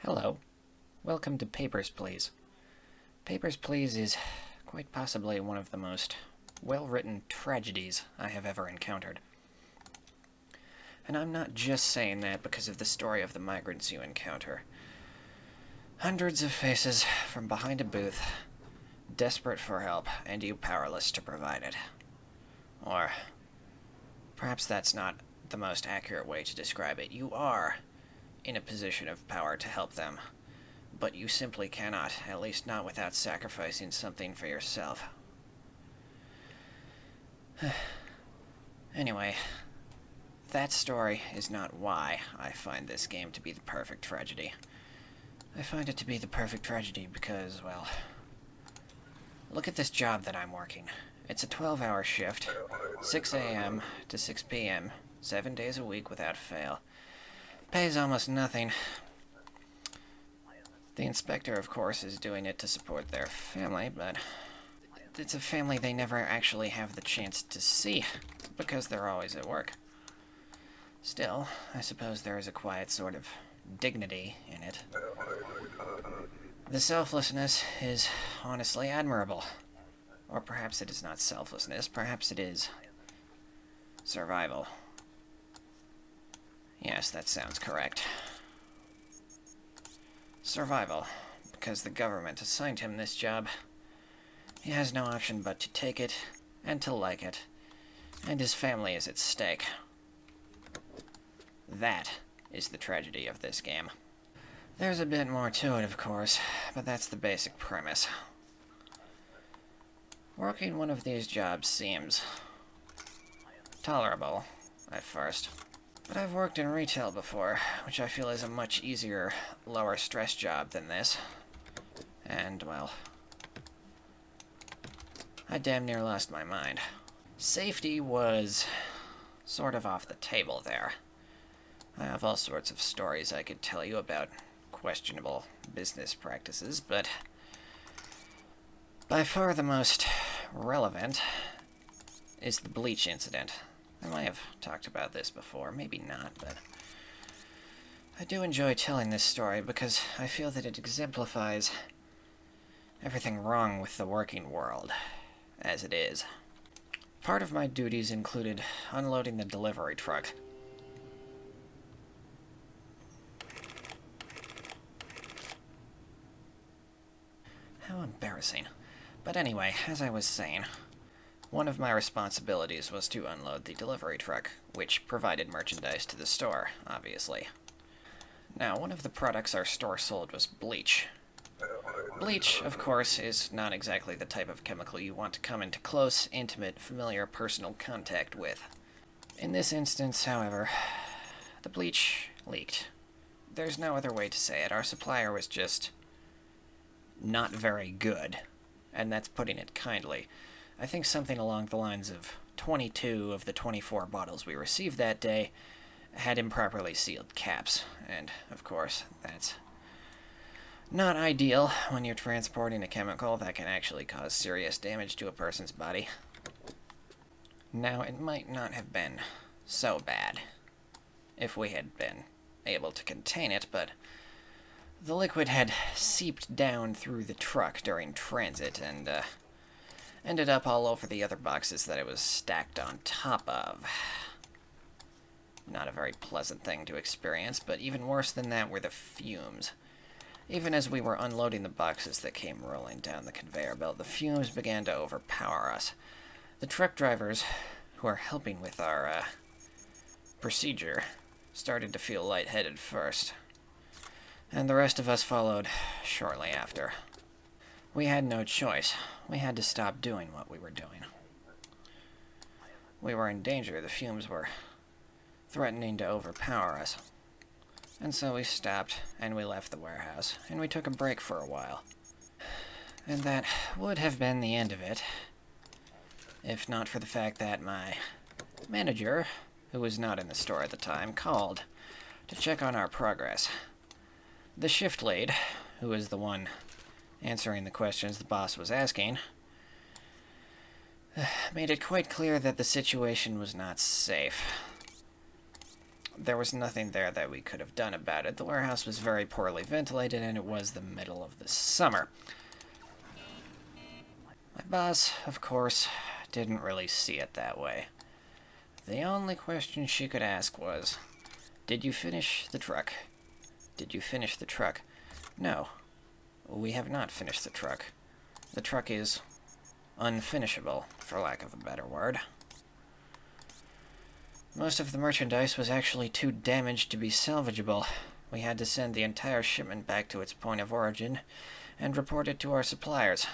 Hello. Welcome to Papers, Please. Papers, Please is quite possibly one of the most well-written tragedies I have ever encountered. And I'm not just saying that because of the story of the migrants you encounter. Hundreds of faces from behind a booth, desperate for help, and you powerless to provide it. Or perhaps that's not the most accurate way to describe it. You are in a position of power to help them, but you simply cannot, at least not without sacrificing something for yourself. Anyway, that story is not why I find this game to be the perfect tragedy. I find it to be the perfect tragedy because, well, look at this job that I'm working. It's a 12-hour shift, 6 a.m. to 6 p.m., 7 days a week without fail. Pays almost nothing. The inspector, of course, is doing it to support their family, but it's a family they never actually have the chance to see, because they're always at work. Still, I suppose there is a quiet sort of dignity in it. The selflessness is honestly admirable. Or perhaps it is not selflessness, perhaps it is survival. Yes, that sounds correct. Survival, because the government assigned him this job. He has no option but to take it, and to like it, and his family is at stake. That is the tragedy of this game. There's a bit more to it, of course, but that's the basic premise. Working one of these jobs seems tolerable at first. But I've worked in retail before, which I feel is a much easier, lower stress job than this. And, well, I damn near lost my mind. Safety was sort of off the table there. I have all sorts of stories I could tell you about questionable business practices, but by far the most relevant is the bleach incident. I might have talked about this before, maybe not, but I do enjoy telling this story because I feel that it exemplifies everything wrong with the working world, as it is. Part of my duties included unloading the delivery truck. How embarrassing. But anyway, as I was saying, one of my responsibilities was to unload the delivery truck, which provided merchandise to the store, obviously. Now, one of the products our store sold was bleach. Bleach, of course, is not exactly the type of chemical you want to come into close, intimate, familiar, personal contact with. In this instance, however, the bleach leaked. There's no other way to say it. Our supplier was just not very good, and that's putting it kindly. I think something along the lines of 22 of the 24 bottles we received that day had improperly sealed caps, and, of course, that's not ideal when you're transporting a chemical that can actually cause serious damage to a person's body. Now, it might not have been so bad if we had been able to contain it, but the liquid had seeped down through the truck during transit and, ended up all over the other boxes that it was stacked on top of. Not a very pleasant thing to experience, but even worse than that were the fumes. Even as we were unloading the boxes that came rolling down the conveyor belt, the fumes began to overpower us. The truck drivers, who are helping with our, procedure, started to feel lightheaded first. And the rest of us followed shortly after. We had no choice. We had to stop doing what we were doing. We were in danger. The fumes were threatening to overpower us. And so we stopped, and we left the warehouse, and we took a break for a while. And that would have been the end of it, if not for the fact that my manager, who was not in the store at the time, called to check on our progress. The shift lead, who was the one answering the questions the boss was asking, made it quite clear that the situation was not safe. there was nothing there that we could have done about it. The warehouse was very poorly ventilated, and it was the middle of the summer. My boss, of course, didn't really see it that way. The only question she could ask was, "Did you finish the truck? Did you finish the truck?" No, we have not finished the truck. The truck is unfinishable, for lack of a better word. Most of the merchandise was actually too damaged to be salvageable. We had to send the entire shipment back to its point of origin and report it to our suppliers.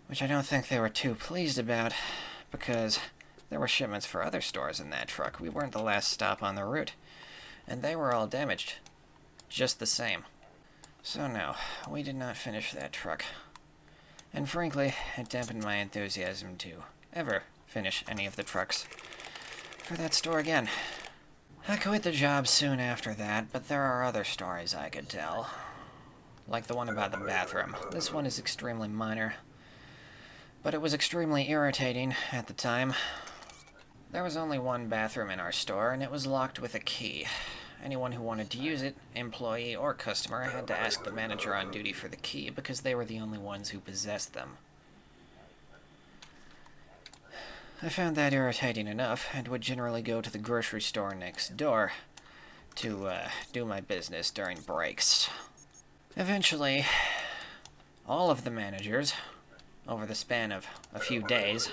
Which I don't think they were too pleased about, because there were shipments for other stores in that truck. We weren't the last stop on the route, and they were all damaged. Just the same. So no, we did not finish that truck. And frankly, it dampened my enthusiasm to ever finish any of the trucks for that store again. I quit the job soon after that, but there are other stories I could tell. Like the one about the bathroom. This one is extremely minor, but it was extremely irritating at the time. There was only one bathroom in our store, and it was locked with a key. Anyone who wanted to use it, employee or customer, had to ask the manager on duty for the key because they were the only ones who possessed them. I found that irritating enough, and would generally go to the grocery store next door to do my business during breaks. Eventually, all of the managers, over the span of a few days,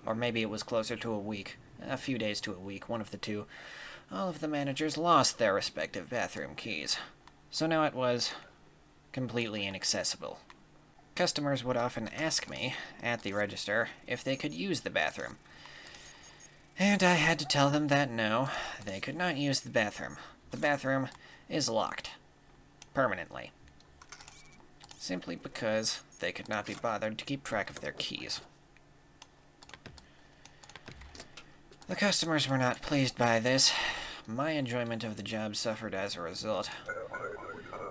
or maybe it was closer to a week, a few days to a week, one of the two, all of the managers lost their respective bathroom keys. So now it was completely inaccessible. Customers would often ask me, at the register, if they could use the bathroom. And I had to tell them that no, they could not use the bathroom. The bathroom is locked. Permanently. Simply because they could not be bothered to keep track of their keys. The customers were not pleased by this. My enjoyment of the job suffered as a result.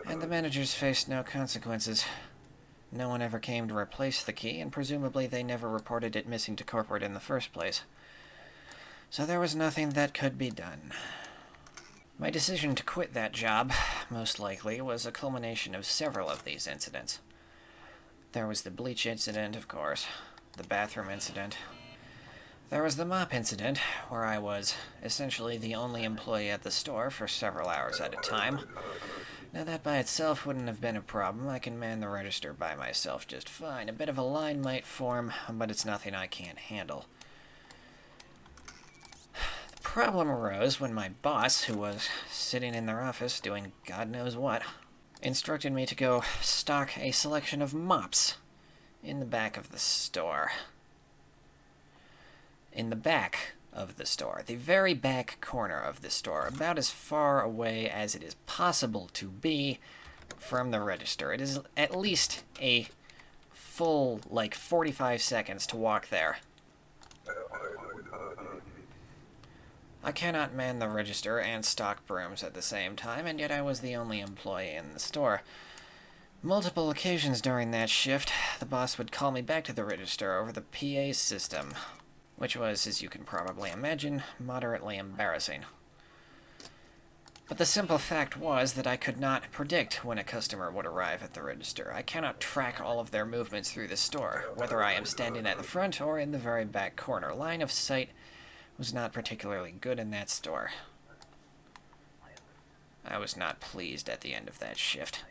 And the managers faced no consequences. No one ever came to replace the key, and presumably they never reported it missing to corporate in the first place. So there was nothing that could be done. My decision to quit that job, most likely, was a culmination of several of these incidents. There was the bleach incident, of course, the bathroom incident. There was the mop incident, where I was essentially the only employee at the store for several hours at a time. Now that by itself wouldn't have been a problem. I can man the register by myself just fine. A bit of a line might form, but it's nothing I can't handle. The problem arose when my boss, who was sitting in their office doing God knows what, instructed me to go stock a selection of mops in the back of the store. In the back of the store, the very back corner of the store, about as far away as it is possible to be from the register. It is at least a full, 45 seconds to walk there. I cannot man the register and stock brooms at the same time, and yet I was the only employee in the store. Multiple occasions during that shift, the boss would call me back to the register over the PA system, which was, as you can probably imagine, moderately embarrassing. But the simple fact was that I could not predict when a customer would arrive at the register. I cannot track all of their movements through the store, whether I am standing at the front or in the very back corner. Line of sight was not particularly good in that store. I was not pleased at the end of that shift.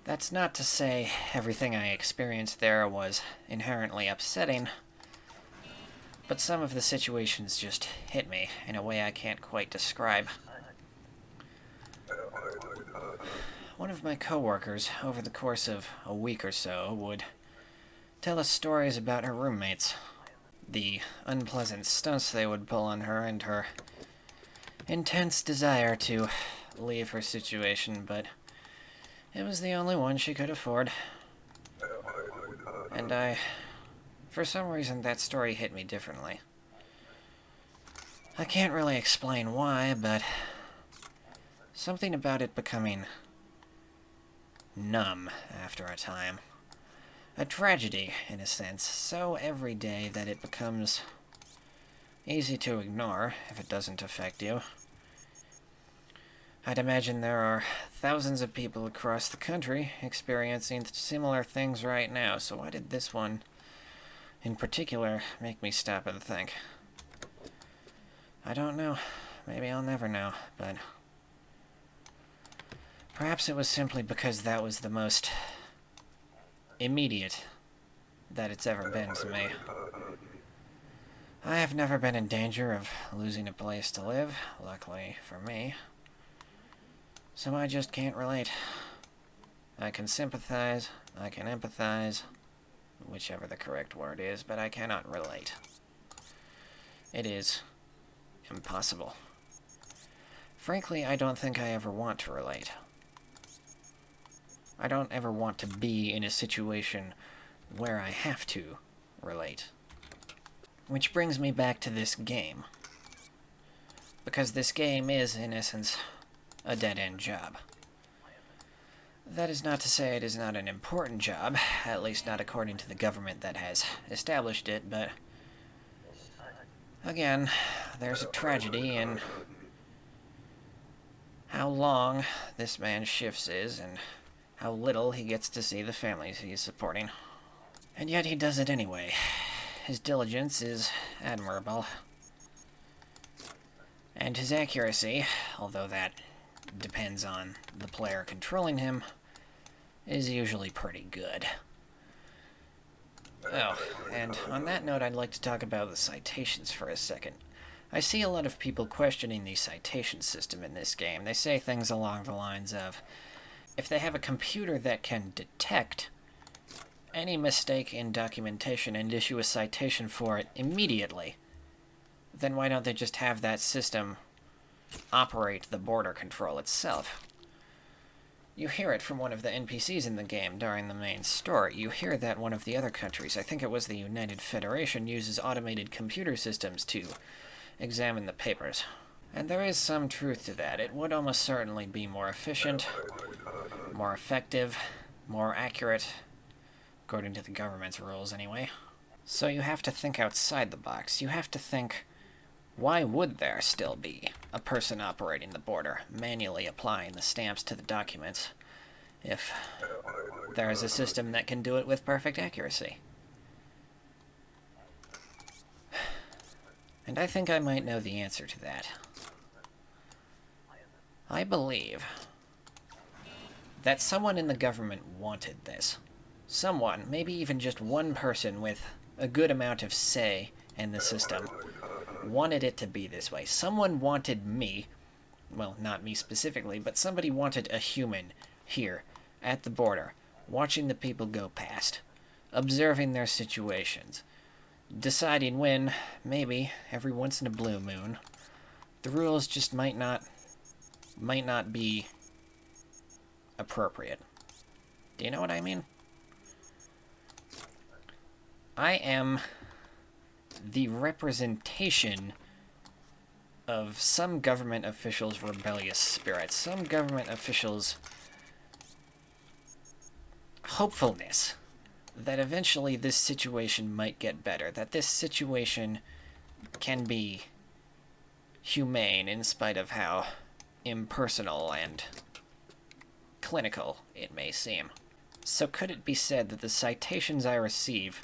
That's not to say everything I experienced there was inherently upsetting, but some of the situations just hit me in a way I can't quite describe. One of my coworkers, over the course of a week or so, would tell us stories about her roommates, the unpleasant stunts they would pull on her, and her intense desire to leave her situation, but it was the only one she could afford. And for some reason, that story hit me differently. I can't really explain why, but something about it becoming numb after a time. A tragedy, in a sense, so everyday that it becomes easy to ignore if it doesn't affect you. I'd imagine there are thousands of people across the country experiencing similar things right now, so why did this one in particular make me stop and think? I don't know. Maybe I'll never know, but perhaps it was simply because that was the most immediate that it's ever been to me. I have never been in danger of losing a place to live, luckily for me. So I just can't relate. I can sympathize, I can empathize, whichever the correct word is, but I cannot relate. It is impossible. Frankly, I don't think I ever want to relate. I don't ever want to be in a situation where I have to relate. Which brings me back to this game. Because this game is, in essence, a dead-end job. That is not to say it is not an important job, at least not according to the government that has established it, but again, there's a tragedy in how long this man's shifts is and how little he gets to see the families he's supporting. And yet he does it anyway. His diligence is admirable. And his accuracy, although that depends on the player controlling him, is usually pretty good. Oh, and on that note, I'd like to talk about the citations for a second. I see a lot of people questioning the citation system in this game. They say things along the lines of, if they have a computer that can detect any mistake in documentation and issue a citation for it immediately, then why don't they just have that system operate the border control itself? You hear it from one of the NPCs in the game during the main story. You hear that one of the other countries, I think it was the United Federation, uses automated computer systems to examine the papers. And there is some truth to that. It would almost certainly be more efficient, more effective, more accurate, according to the government's rules anyway. So you have to think outside the box. You have to think, why would there still be a person operating the border, manually applying the stamps to the documents, if there is a system that can do it with perfect accuracy? And I think I might know the answer to that. I believe that someone in the government wanted this. Someone, maybe even just one person with a good amount of say in the system, wanted it to be this way. Someone wanted me, well, not me specifically, but somebody wanted a human here at the border, watching the people go past, observing their situations, deciding when, maybe, every once in a blue moon, the rules just might not be appropriate. Do you know what I mean? I am the representation of some government officials' rebellious spirit, some government officials' hopefulness that eventually this situation might get better, that this situation can be humane in spite of how impersonal and clinical it may seem. So could it be said that the citations I receive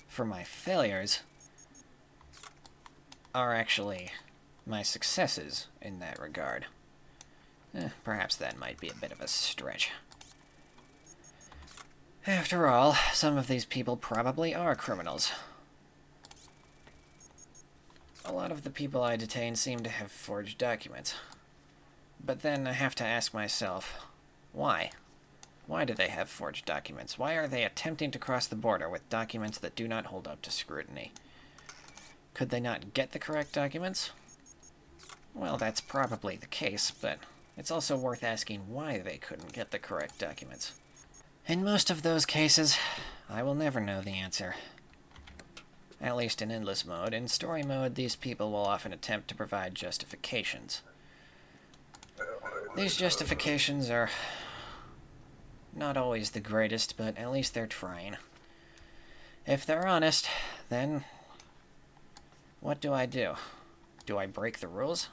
for my failures are actually my successes in that regard? Perhaps that might be a bit of a stretch. After all, some of these people probably are criminals. A lot of the people I detain seem to have forged documents. But then I have to ask myself, why? Why do they have forged documents? Why are they attempting to cross the border with documents that do not hold up to scrutiny? Could they not get the correct documents? Well, that's probably the case, but it's also worth asking why they couldn't get the correct documents. In most of those cases, I will never know the answer. At least in endless mode. In story mode, these people will often attempt to provide justifications. These justifications are not always the greatest, but at least they're trying. If they're honest, then what do? Do I break the rules?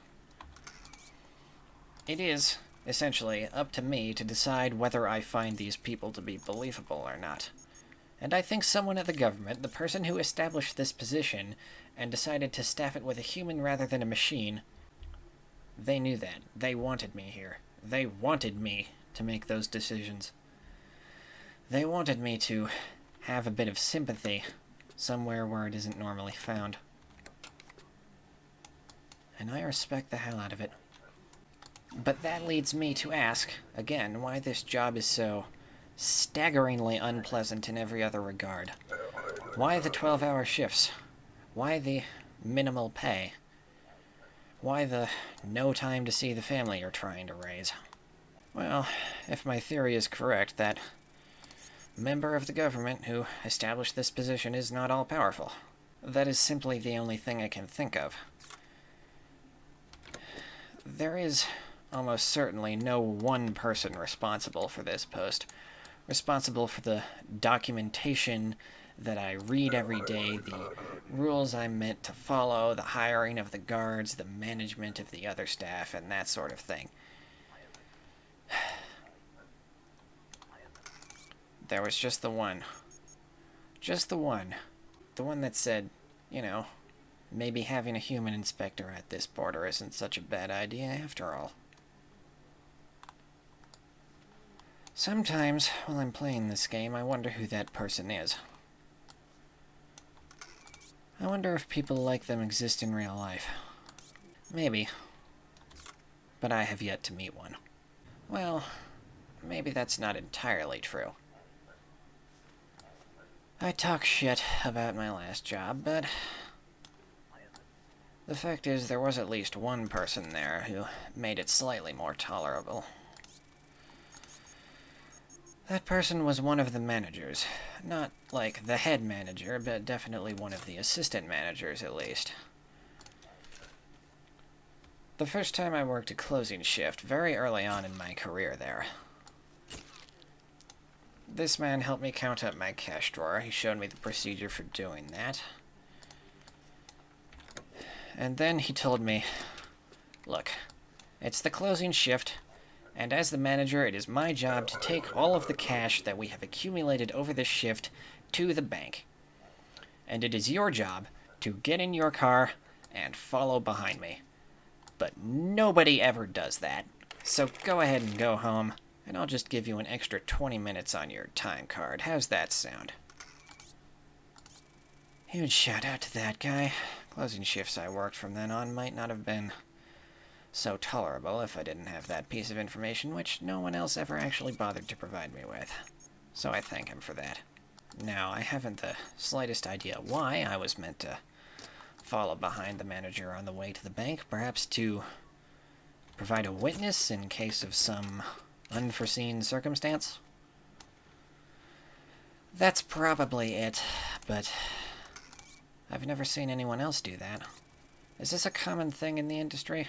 It is essentially up to me to decide whether I find these people to be believable or not. And I think someone at the government, the person who established this position and decided to staff it with a human rather than a machine, they knew that. They wanted me here. They wanted me to make those decisions. They wanted me to have a bit of sympathy somewhere where it isn't normally found. And I respect the hell out of it. But that leads me to ask, again, why this job is so staggeringly unpleasant in every other regard. Why the 12-hour shifts? Why the minimal pay? Why the no time to see the family you're trying to raise? Well, if my theory is correct, that member of the government who established this position is not all-powerful. That is simply the only thing I can think of. There is almost certainly no one person responsible for this post, responsible for the documentation that I read every day, the rules I'm meant to follow, the hiring of the guards, the management of the other staff, and that sort of thing. There was just the one. Just the one. The one that said, you know, maybe having a human inspector at this border isn't such a bad idea after all. Sometimes, while I'm playing this game, I wonder who that person is. I wonder if people like them exist in real life. Maybe. But I have yet to meet one. Well, maybe that's not entirely true. I talk shit about my last job, but the fact is there was at least one person there who made it slightly more tolerable. That person was one of the managers. Not like the head manager, but definitely one of the assistant managers at least. The first time I worked a closing shift, very early on in my career there. This man helped me count up my cash drawer. He showed me the procedure for doing that. And then he told me, look, it's the closing shift, and as the manager, it is my job to take all of the cash that we have accumulated over this shift to the bank. And it is your job to get in your car and follow behind me. But nobody ever does that. So go ahead and go home, and I'll just give you an extra 20 minutes on your time card. How's that sound? Huge shout out to that guy. Closing shifts I worked from then on might not have been so tolerable if I didn't have that piece of information, which no one else ever actually bothered to provide me with. So I thank him for that. Now, I haven't the slightest idea why I was meant to follow behind the manager on the way to the bank, perhaps to provide a witness in case of some unforeseen circumstance. That's probably it, but I've never seen anyone else do that. Is this a common thing in the industry?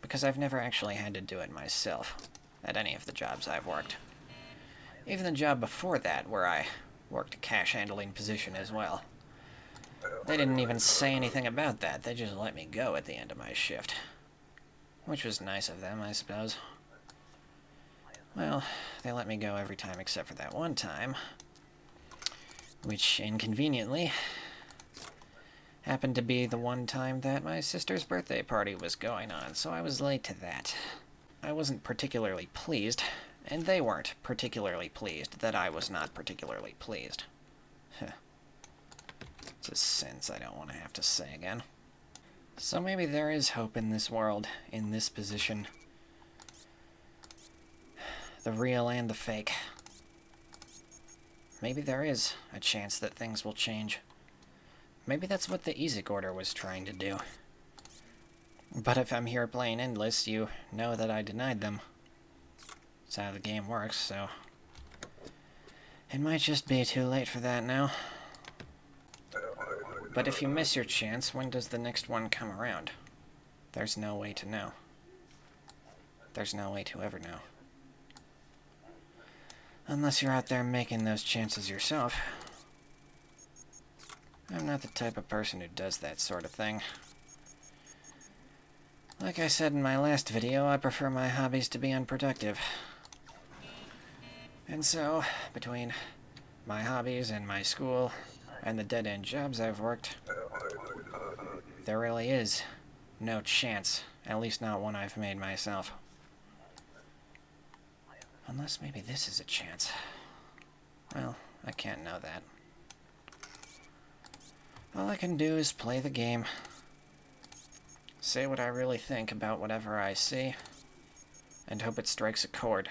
Because I've never actually had to do it myself, at any of the jobs I've worked. Even the job before that, where I worked a cash handling position as well. They didn't even say anything about that, they just let me go at the end of my shift. Which was nice of them, I suppose. Well, they let me go every time except for that one time, which, inconveniently, happened to be the one time that my sister's birthday party was going on, so I was late to that. I wasn't particularly pleased, and they weren't particularly pleased that I was not particularly pleased. It's a sentence I don't want to have to say again. So maybe there is hope in this world, in this position. The real and the fake. Maybe there is a chance that things will change. Maybe that's what the EZIC order was trying to do. But if I'm here playing Endless, you know that I denied them. That's how the game works, so it might just be too late for that now. But if you miss your chance, when does the next one come around? There's no way to know. There's no way to ever know. Unless you're out there making those chances yourself. I'm not the type of person who does that sort of thing. Like I said in my last video, I prefer my hobbies to be unproductive. And so, between my hobbies and my school and the dead-end jobs I've worked, there really is no chance, at least not one I've made myself. Unless maybe this is a chance. Well, I can't know that. All I can do is play the game. Say what I really think about whatever I see, and hope it strikes a chord.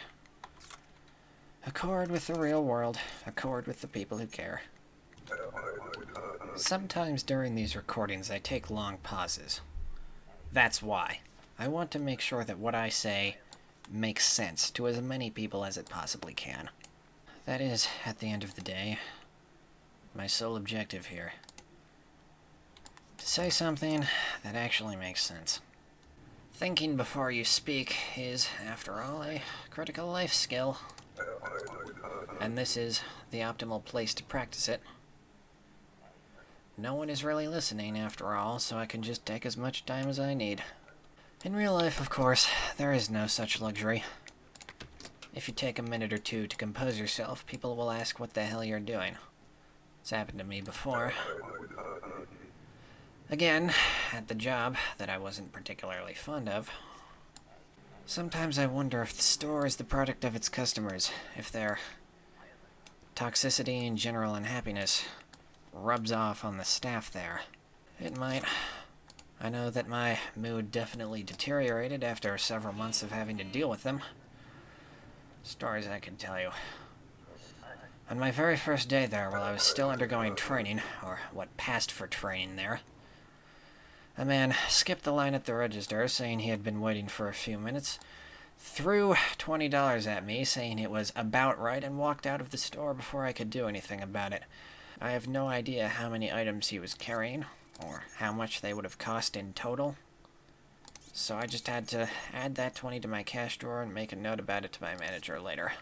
A chord with the real world, a chord with the people who care. Sometimes during these recordings I take long pauses. That's why. I want to make sure that what I say makes sense to as many people as it possibly can. That is, at the end of the day, my sole objective here. To say something that actually makes sense. Thinking before you speak is, after all, a critical life skill. And this is the optimal place to practice it. No one is really listening, after all, so I can just take as much time as I need. In real life, of course, there is no such luxury. If you take a minute or two to compose yourself, people will ask what the hell you're doing. It's happened to me before. Again, at the job that I wasn't particularly fond of. Sometimes I wonder if the store is the product of its customers, if their toxicity and general unhappiness rubs off on the staff there. It might. I know that my mood definitely deteriorated after several months of having to deal with them. Stories I could tell you. On my very first day there, while I was still undergoing training, or what passed for training there, a man skipped the line at the register, saying he had been waiting for a few minutes, threw $20 at me, saying it was about right, and walked out of the store before I could do anything about it. I have no idea how many items he was carrying, or how much they would have cost in total. So I just had to add that 20 to my cash drawer and make a note about it to my manager later.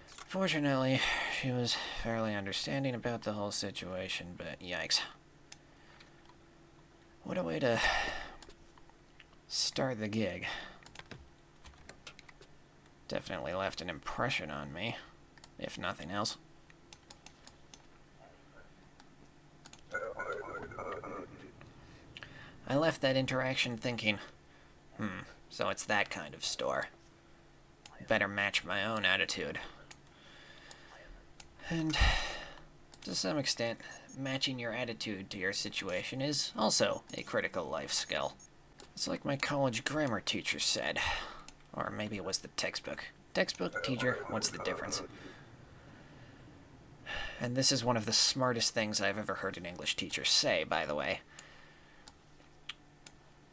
Fortunately, she was fairly understanding about the whole situation, but yikes. What a way to start the gig. Definitely left an impression on me, if nothing else. I left that interaction thinking, so it's that kind of store. Better match my own attitude. And to some extent, matching your attitude to your situation is also a critical life skill. It's like my college grammar teacher said. Or maybe it was the textbook. Textbook, teacher, what's the difference? And this is one of the smartest things I've ever heard an English teacher say, by the way.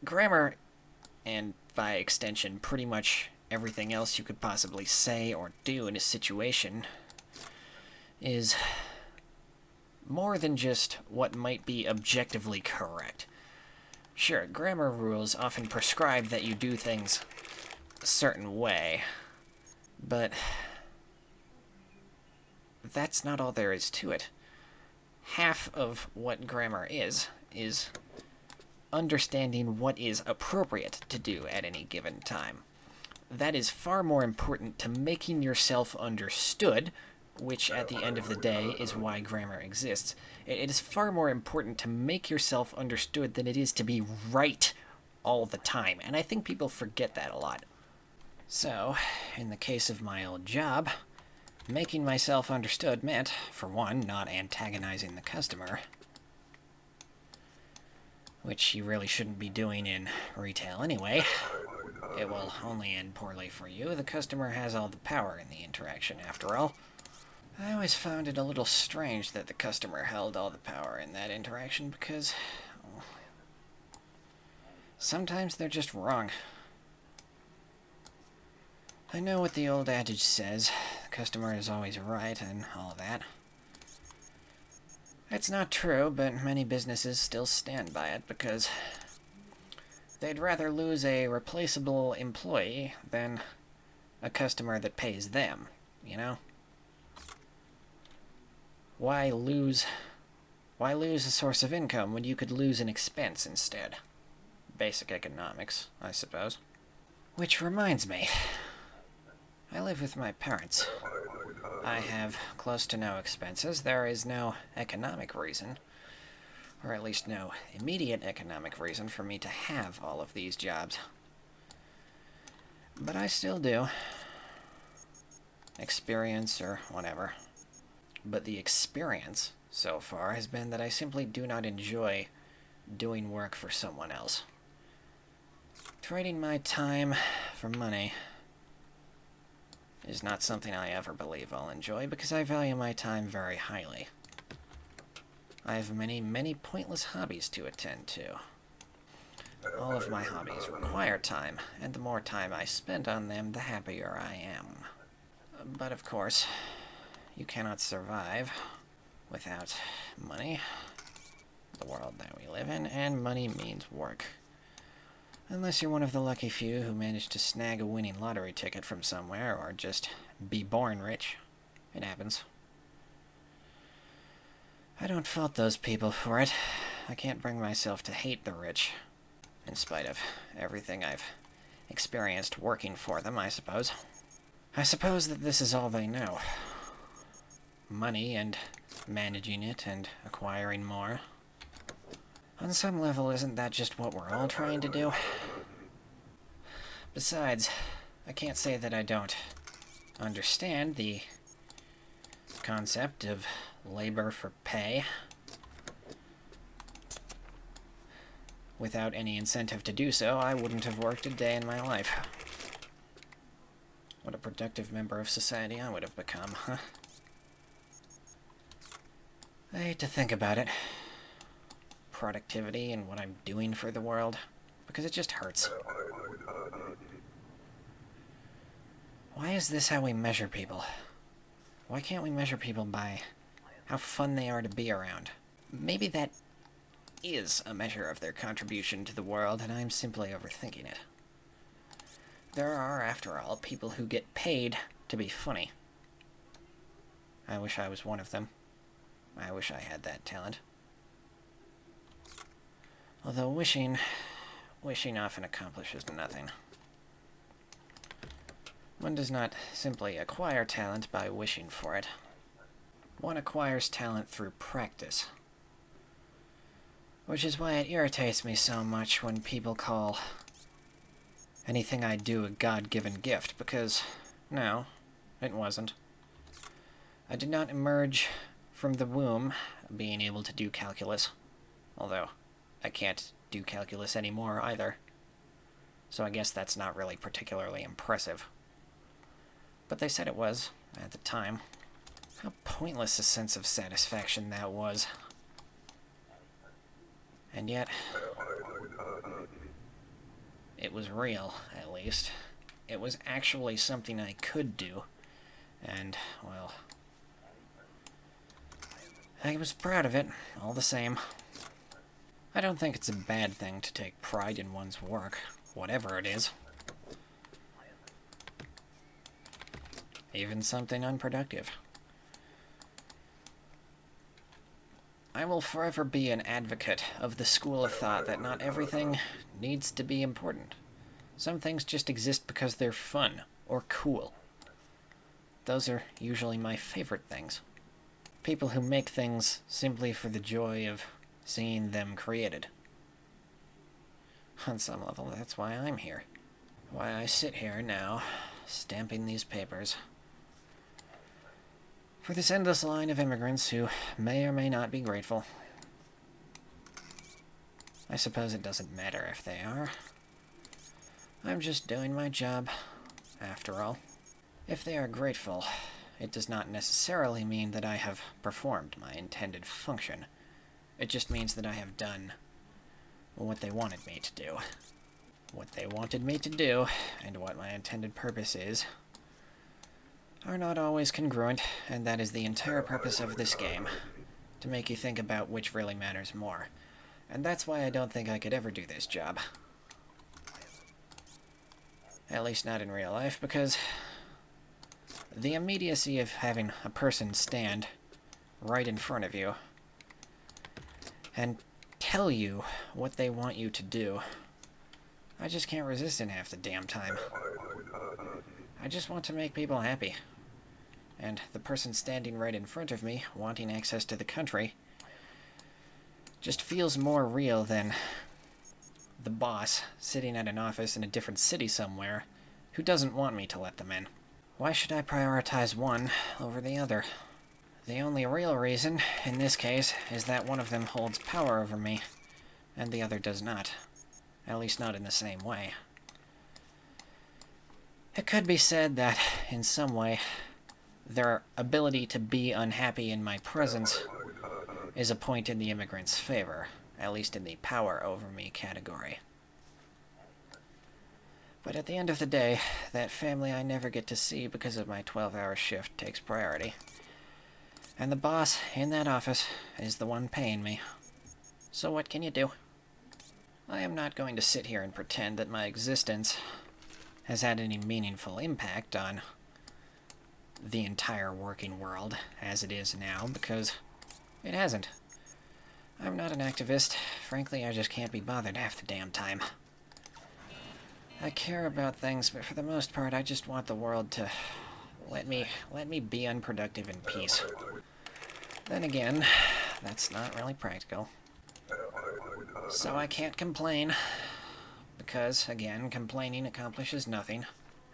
Grammar, and by extension, pretty much everything else you could possibly say or do in a situation, is more than just what might be objectively correct. Sure, grammar rules often prescribe that you do things a certain way, but that's not all there is to it. Half of what grammar is understanding what is appropriate to do at any given time. That is far more important to making yourself understood, which at the end of the day is why grammar exists. It is far more important to make yourself understood than it is to be right all the time, and I think people forget that a lot. So, in the case of my old job, making myself understood meant, for one, not antagonizing the customer, which you really shouldn't be doing in retail anyway. It will only end poorly for you. The customer has all the power in the interaction, after all. I always found it a little strange that the customer held all the power in that interaction, because sometimes they're just wrong. I know what the old adage says, the customer is always right and all that. It's not true, but many businesses still stand by it because they'd rather lose a replaceable employee than a customer that pays them, you know? Why lose a source of income when you could lose an expense instead? basic economics, I suppose. Which reminds me, I live with my parents. I have close to no expenses. There is no economic reason, or at least no immediate economic reason for me to have all of these jobs. But I still do. Experience or whatever. But the experience so far has been that I simply do not enjoy doing work for someone else. Trading my time for money is not something I ever believe I'll enjoy because I value my time very highly. I have many, many pointless hobbies to attend to. All of my hobbies require time, and the more time I spend on them, the happier I am. But of course, you cannot survive without money. The world that we live in, and money means work. Unless you're one of the lucky few who managed to snag a winning lottery ticket from somewhere, or just be born rich. It happens. I don't fault those people for it. I can't bring myself to hate the rich, in spite of everything I've experienced working for them, I suppose. I suppose that this is all they know. Money and managing it and acquiring more. On some level, isn't that just what we're all trying to do? Besides, I can't say that I don't understand the concept of labor for pay. Without any incentive to do so, I wouldn't have worked a day in my life. What a productive member of society I would have become, huh? I hate to think about it. Productivity and what I'm doing for the world, because it just hurts. Why is this how we measure people? Why can't we measure people by how fun they are to be around? Maybe that is a measure of their contribution to the world, and I'm simply overthinking it. There are, after all, people who get paid to be funny. I wish I was one of them. I wish I had that talent. Although wishing often accomplishes nothing. One does not simply acquire talent by wishing for it. One acquires talent through practice. Which is why it irritates me so much when people call anything I do a God-given gift, because, no, it wasn't. I did not emerge from the womb being able to do calculus, although I can't do calculus anymore either, so I guess that's not really particularly impressive. But they said it was, at the time. How pointless a sense of satisfaction that was. And yet, it was real, at least. It was actually something I could do, and, well, I was proud of it, all the same. I don't think it's a bad thing to take pride in one's work, whatever it is. Even something unproductive. I will forever be an advocate of the school of thought that not everything needs to be important. Some things just exist because they're fun or cool. Those are usually my favorite things. People who make things simply for the joy of seeing them created. On some level, that's why I'm here. Why I sit here now, stamping these papers. For this endless line of immigrants who may or may not be grateful. I suppose it doesn't matter if they are. I'm just doing my job, after all. If they are grateful, it does not necessarily mean that I have performed my intended function. It just means that I have done what they wanted me to do. What they wanted me to do, and what my intended purpose is, are not always congruent, and that is the entire purpose of this game. To make you think about which really matters more. And that's why I don't think I could ever do this job. At least not in real life, because the immediacy of having a person stand right in front of you and tell you what they want you to do I just can't resist it half the damn time. I just want to make people happy. And the person standing right in front of me, wanting access to the country, just feels more real than the boss sitting at an office in a different city somewhere who doesn't want me to let them in. Why should I prioritize one over the other? The only real reason, in this case, is that one of them holds power over me, and the other does not. At least not in the same way. It could be said that, in some way, their ability to be unhappy in my presence is a point in the immigrants' favor, at least in the power over me category. But at the end of the day, that family I never get to see because of my 12-hour shift takes priority. And the boss in that office is the one paying me. So what can you do? I am not going to sit here and pretend that my existence has had any meaningful impact on the entire working world as it is now, because it hasn't. I'm not an activist. Frankly, I just can't be bothered half the damn time. I care about things, but for the most part, I just want the world to let me be unproductive in peace. Then again, that's not really practical. So I can't complain, because, again, complaining accomplishes nothing.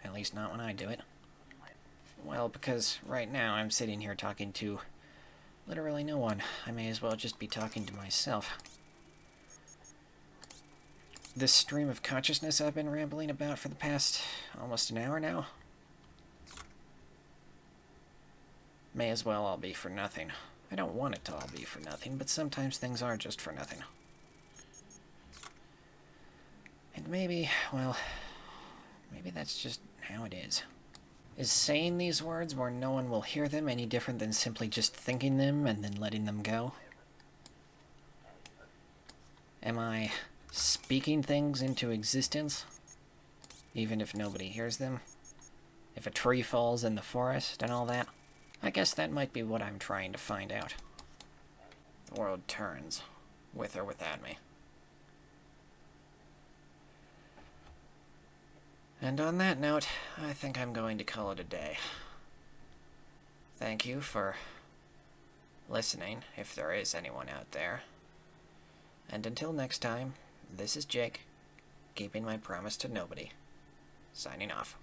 At least not when I do it. Well, because right now I'm sitting here talking to literally no one. I may as well just be talking to myself. This stream of consciousness I've been rambling about for the past almost an hour now may as well all be for nothing. I don't want it to all be for nothing, but sometimes things are just for nothing. And maybe, well, maybe that's just how it is. Is saying these words where no one will hear them any different than simply just thinking them and then letting them go? Am I speaking things into existence, even if nobody hears them? If a tree falls in the forest and all that? I guess that might be what I'm trying to find out. The world turns, with or without me. And on that note, I think I'm going to call it a day. Thank you for listening, if there is anyone out there. And until next time, this is Jake, keeping my promise to nobody. Signing off.